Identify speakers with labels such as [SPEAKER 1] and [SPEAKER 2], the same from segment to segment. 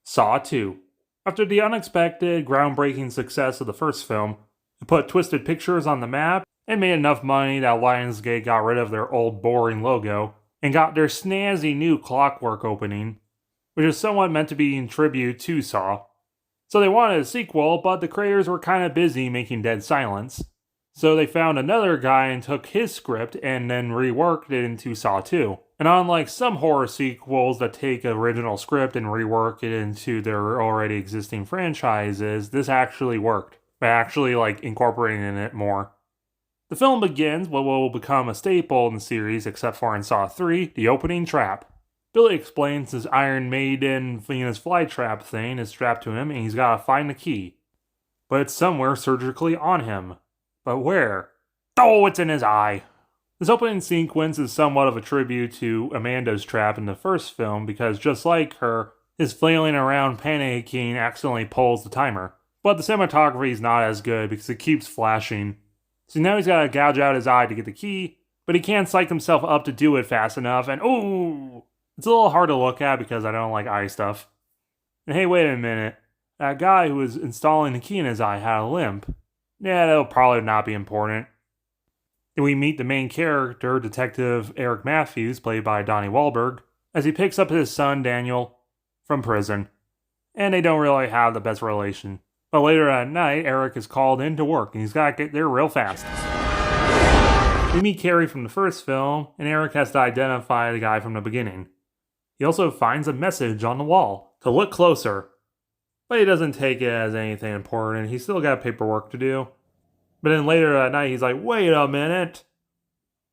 [SPEAKER 1] Saw 2. After the unexpected, groundbreaking success of the first film, it put Twisted Pictures on the map and made enough money that Lionsgate got rid of their old boring logo and got their snazzy new Clockwork opening, which is somewhat meant to be in tribute to Saw. So they wanted a sequel, but the creators were kind of busy making Dead Silence. So they found another guy and took his script and then reworked it into Saw 2. And unlike some horror sequels that take an original script and rework it into their already existing franchises, this actually worked by actually incorporating it more. The film begins what will become a staple in the series, except for in Saw 3, the opening trap. Billy explains his Iron Maiden Venus flytrap thing is strapped to him and he's gotta find the key. But it's somewhere surgically on him. But where? Oh, it's in his eye! This opening sequence is somewhat of a tribute to Amanda's trap in the first film because just like her, his flailing around panicking accidentally pulls the timer. But the cinematography is not as good because it keeps flashing. So now he's gotta gouge out his eye to get the key, but he can't psych himself up to do it fast enough, and ooh! It's a little hard to look at because I don't like eye stuff. And hey, wait a minute. That guy who was installing the key in his eye had a limp. Yeah, that'll probably not be important. Then we meet the main character, Detective Eric Matthews, played by Donnie Wahlberg, as he picks up his son, Daniel, from prison. And they don't really have the best relation. But later that night, Eric is called in to work, and he's got to get there real fast. We meet Carrie from the first film, and Eric has to identify the guy from the beginning. He also finds a message on the wall to look closer. But he doesn't take it as anything important. He's still got paperwork to do. But then later that night, he's like, wait a minute.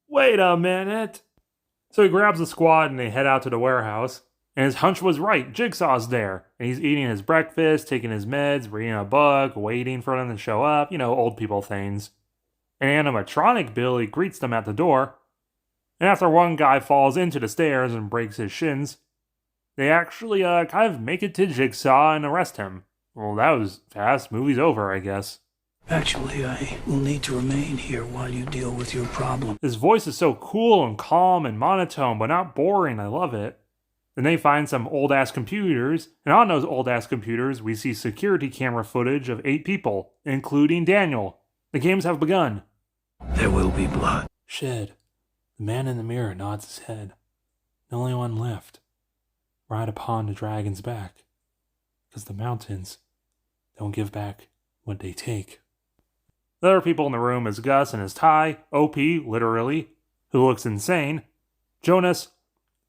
[SPEAKER 1] Wait a minute. So he grabs the squad and they head out to the warehouse. And his hunch was right. Jigsaw's there. And he's eating his breakfast, taking his meds, reading a book, waiting for them to show up. You know, old people things. And animatronic Billy greets them at the door. And after one guy falls into the stairs and breaks his shins, they actually kind of make it to Jigsaw and arrest him. Well, that was fast. Movie's over, I guess.
[SPEAKER 2] Actually, I will need to remain here while you deal with your problem.
[SPEAKER 1] His voice is so cool and calm and monotone, but not boring. I love it. Then they find some old-ass computers, and on those old-ass computers, we see security camera footage of 8 people, including Daniel. The games have begun.
[SPEAKER 2] There will be blood.
[SPEAKER 1] Shed. The man in the mirror nods his head. The only one left. Ride upon the dragon's back. Because the mountains don't give back what they take. The other people in the room is Gus and his tie, OP, literally, who looks insane, Jonas,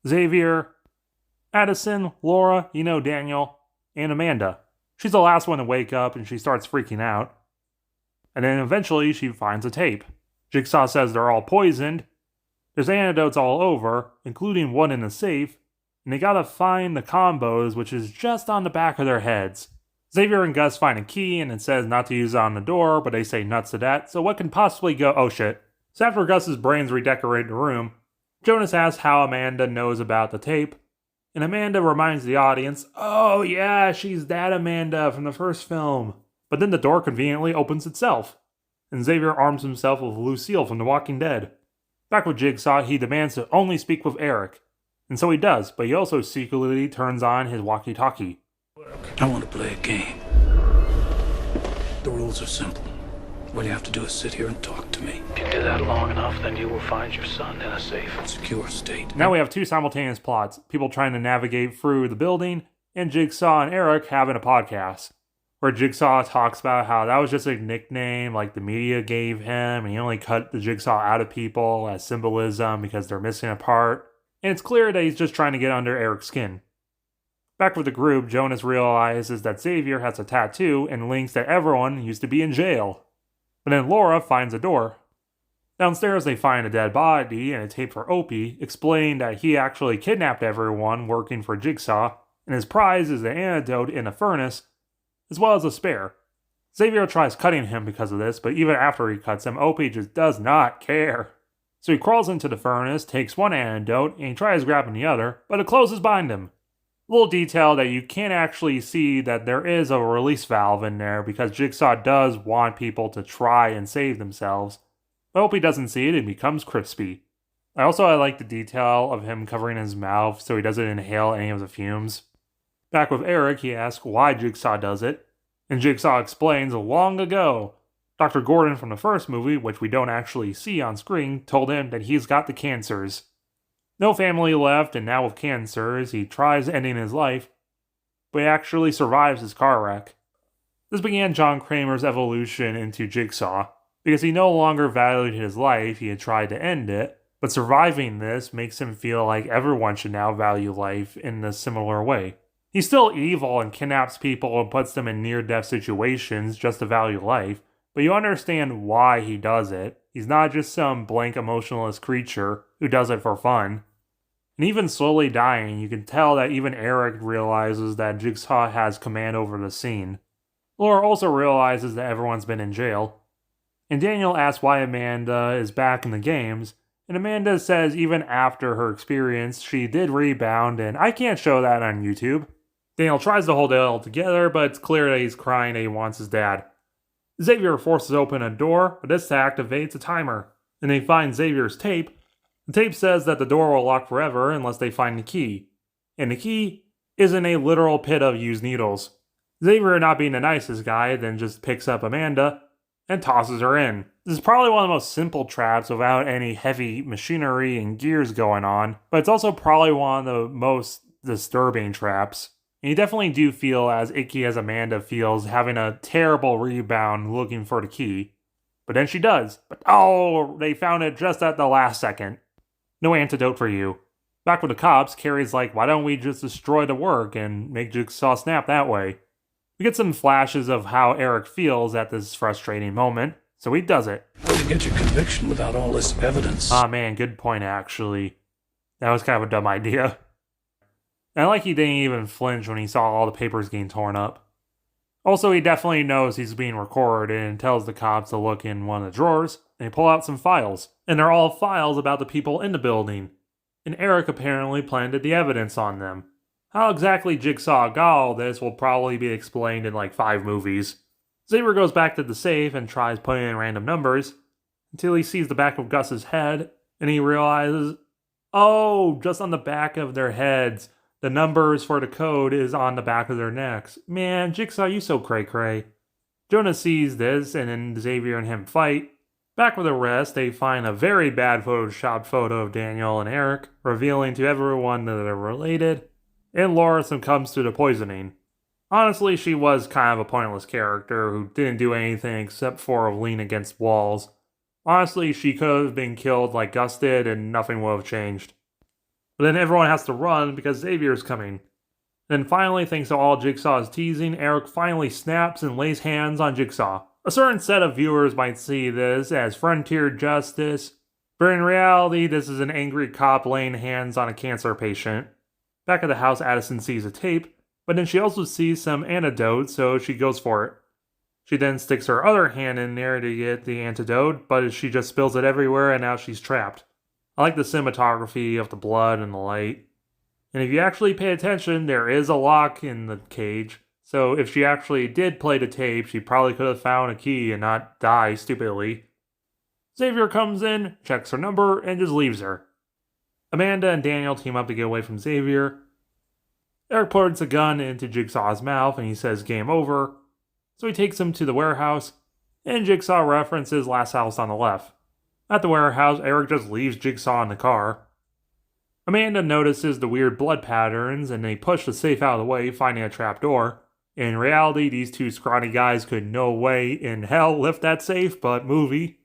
[SPEAKER 1] Xavier, Addison, Laura, Daniel, and Amanda. She's the last one to wake up and she starts freaking out. And then eventually she finds a tape. Jigsaw says they're all poisoned. There's antidotes all over, including one in the safe, and they gotta find the combos, which is just on the back of their heads. Xavier and Gus find a key, and it says not to use it on the door, but they say nuts to that, so what can possibly go— oh shit. So after Gus's brains redecorate the room, Jonas asks how Amanda knows about the tape, and Amanda reminds the audience, oh yeah, she's that Amanda from the first film. But then the door conveniently opens itself, and Xavier arms himself with Lucille from The Walking Dead. Back with Jigsaw, he demands to only speak with Eric, and so he does, but he also secretly turns on his walkie-talkie.
[SPEAKER 2] I want to play a game. The rules are simple. What you have to do is sit here and talk to me. If you do that long enough, then you will find your son in a safe and secure state.
[SPEAKER 1] Now we have 2 simultaneous plots. People trying to navigate through the building, and Jigsaw and Eric having a podcast. Where Jigsaw talks about how that was just a nickname like the media gave him, and he only cut the Jigsaw out of people as symbolism because they're missing a part. And it's clear that he's just trying to get under Eric's skin. Back with the group, Jonas realizes that Xavier has a tattoo and links that everyone used to be in jail. But then Laura finds a door. Downstairs they find a dead body and a tape for Opie, explaining that he actually kidnapped everyone working for Jigsaw, and his prize is the antidote in a furnace, as well as a spare. Xavier tries cutting him because of this, but even after he cuts him, Opie just does not care. So he crawls into the furnace, takes one antidote, and he tries grabbing the other, but it closes behind him. A little detail that you can't actually see that there is a release valve in there because Jigsaw does want people to try and save themselves, I hope he doesn't see it and becomes crispy. I like the detail of him covering his mouth so he doesn't inhale any of the fumes. Back with Eric, he asks why Jigsaw does it, and Jigsaw explains long ago. Dr. Gordon from the first movie, which we don't actually see on screen, told him that he's got the cancers. No family left, and now with cancers, he tries ending his life, but he actually survives his car wreck. This began John Kramer's evolution into Jigsaw. Because he no longer valued his life, he had tried to end it, but surviving this makes him feel like everyone should now value life in a similar way. He's still evil and kidnaps people and puts them in near-death situations just to value life, but you understand why he does it. He's not just some blank emotionless creature who does it for fun. And even slowly dying, you can tell that even Eric realizes that Jigsaw has command over the scene. Laura also realizes that everyone's been in jail. And Daniel asks why Amanda is back in the games, and Amanda says even after her experience, she did rebound, and I can't show that on YouTube. Daniel tries to hold it all together, but it's clear that he's crying that he wants his dad. Xavier forces open a door, but this activates a timer, and they find Xavier's tape. The tape says that the door will lock forever unless they find the key, and the key is in a literal pit of used needles. Xavier, not being the nicest guy, then just picks up Amanda and tosses her in. This is probably one of the most simple traps without any heavy machinery and gears going on, but it's also probably one of the most disturbing traps. And you definitely do feel as icky as Amanda feels having a terrible rebound looking for the key. But then she does. But oh, they found it just at the last second. No antidote for you. Back with the cops, Carrie's like, why don't we just destroy the work and make Jigsaw snap that way? We get some flashes of how Eric feels at this frustrating moment, so he does it.
[SPEAKER 2] How'd you get your conviction without all this evidence?
[SPEAKER 1] Ah man, good point actually. That was kind of a dumb idea. And I like he didn't even flinch when he saw all the papers getting torn up. Also, he definitely knows he's being recorded and tells the cops to look in one of the drawers, and they pull out some files. And they're all files about the people in the building. And Eric apparently planted the evidence on them. How exactly Jigsaw got all this will probably be explained in like 5 movies. Xavier goes back to the safe and tries putting in random numbers, until he sees the back of Gus's head, and he realizes, oh, just on the back of their heads, the numbers for the code is on the back of their necks. Man, Jigsaw, you so cray-cray. Jonah sees this, and then Xavier and him fight. Back with the rest, they find a very bad photoshopped photo of Daniel and Eric, revealing to everyone that they're related, and Laura succumbs to the poisoning. Honestly, she was kind of a pointless character who didn't do anything except for lean against walls. Honestly, she could have been killed like Gus did and nothing would have changed. But then everyone has to run because Xavier's coming. Then finally, thanks to all Jigsaw's teasing, Eric finally snaps and lays hands on Jigsaw. A certain set of viewers might see this as frontier justice, but in reality, this is an angry cop laying hands on a cancer patient. Back at the house, Addison sees a tape, but then she also sees some antidote, so she goes for it. She then sticks her other hand in there to get the antidote, but she just spills it everywhere and now she's trapped. I like the cinematography of the blood and the light. And if you actually pay attention, there is a lock in the cage. So if she actually did play the tape, she probably could have found a key and not die stupidly. Xavier comes in, checks her number, and just leaves her. Amanda and Daniel team up to get away from Xavier. Eric puts a gun into Jigsaw's mouth and he says game over. So he takes him to the warehouse, and Jigsaw references Last House on the Left. At the warehouse, Eric just leaves Jigsaw in the car. Amanda notices the weird blood patterns, and they push the safe out of the way, finding a trapdoor. In reality, these two scrawny guys could no way in hell lift that safe, but movie.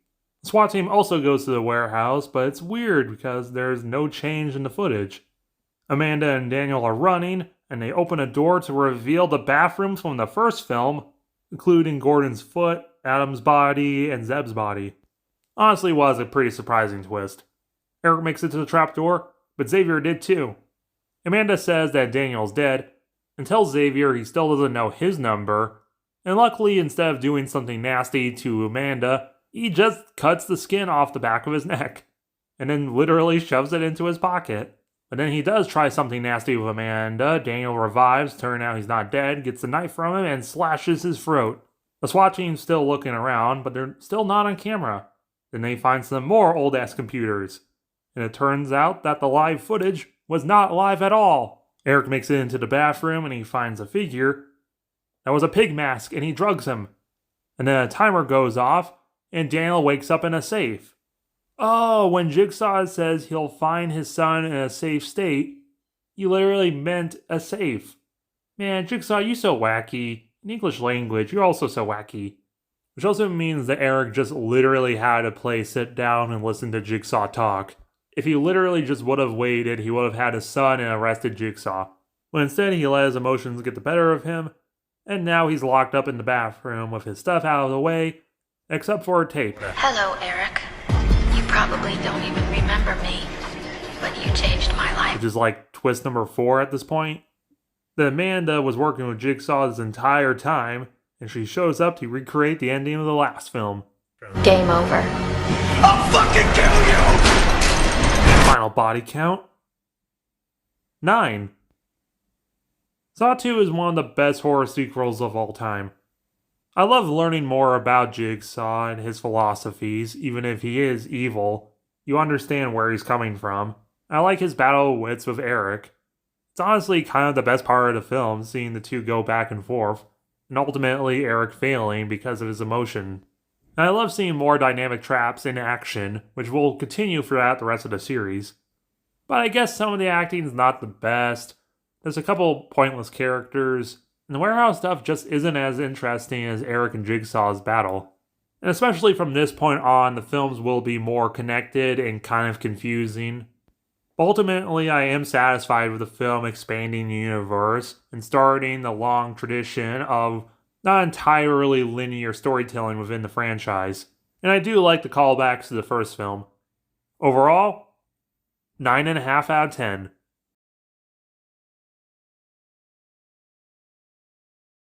[SPEAKER 1] The SWAT team also goes to the warehouse, but it's weird because there's no change in the footage. Amanda and Daniel are running, and they open a door to reveal the bathrooms from the first film, including Gordon's foot, Adam's body, and Zeb's body. Honestly, was a pretty surprising twist. Eric makes it to the trapdoor, but Xavier did too. Amanda says that Daniel's dead, and tells Xavier he still doesn't know his number, and luckily instead of doing something nasty to Amanda, he just cuts the skin off the back of his neck, and then literally shoves it into his pocket. But then he does try something nasty with Amanda. Daniel revives, turns out he's not dead, gets the knife from him, and slashes his throat. The SWAT team's still looking around, but they're still not on camera. Then they find some more old-ass computers, and it turns out that the live footage was not live at all. Eric makes it into the bathroom and he finds a figure that was a pig mask, and he drugs him. And then a timer goes off, and Daniel wakes up in a safe. Oh, when Jigsaw says he'll find his son in a safe state, he literally meant a safe. Man, Jigsaw, you so wacky. In English language, you're also so wacky. Which also means that Eric just literally had to sit down and listen to Jigsaw talk. If he literally just would have waited, he would have had his son and arrested Jigsaw. But instead, he let his emotions get the better of him, and now he's locked up in the bathroom with his stuff out of the way, except for a tape.
[SPEAKER 3] Hello, Eric. You probably don't even remember me, but you changed my life.
[SPEAKER 1] Which is like twist number 4 at this point. That Amanda was working with Jigsaw this entire time, and she shows up to recreate the ending of the last film.
[SPEAKER 3] Game over.
[SPEAKER 2] I'll fucking kill you!
[SPEAKER 1] Final body count? 9. Saw 2 is one of the best horror sequels of all time. I love learning more about Jigsaw and his philosophies. Even if he is evil, you understand where he's coming from. I like his battle of wits with Eric. It's honestly kind of the best part of the film, seeing the two go back and forth, and ultimately Eric failing because of his emotion. And I love seeing more dynamic traps in action, which will continue throughout the rest of the series. But I guess some of the acting's not the best. There's a couple pointless characters, and the warehouse stuff just isn't as interesting as Eric and Jigsaw's battle. And especially from this point on, the films will be more connected and kind of confusing. But ultimately, I am satisfied with the film expanding the universe and starting the long tradition of not entirely linear storytelling within the franchise. And I do like the callbacks to the first film. Overall, 9.5 out of 10.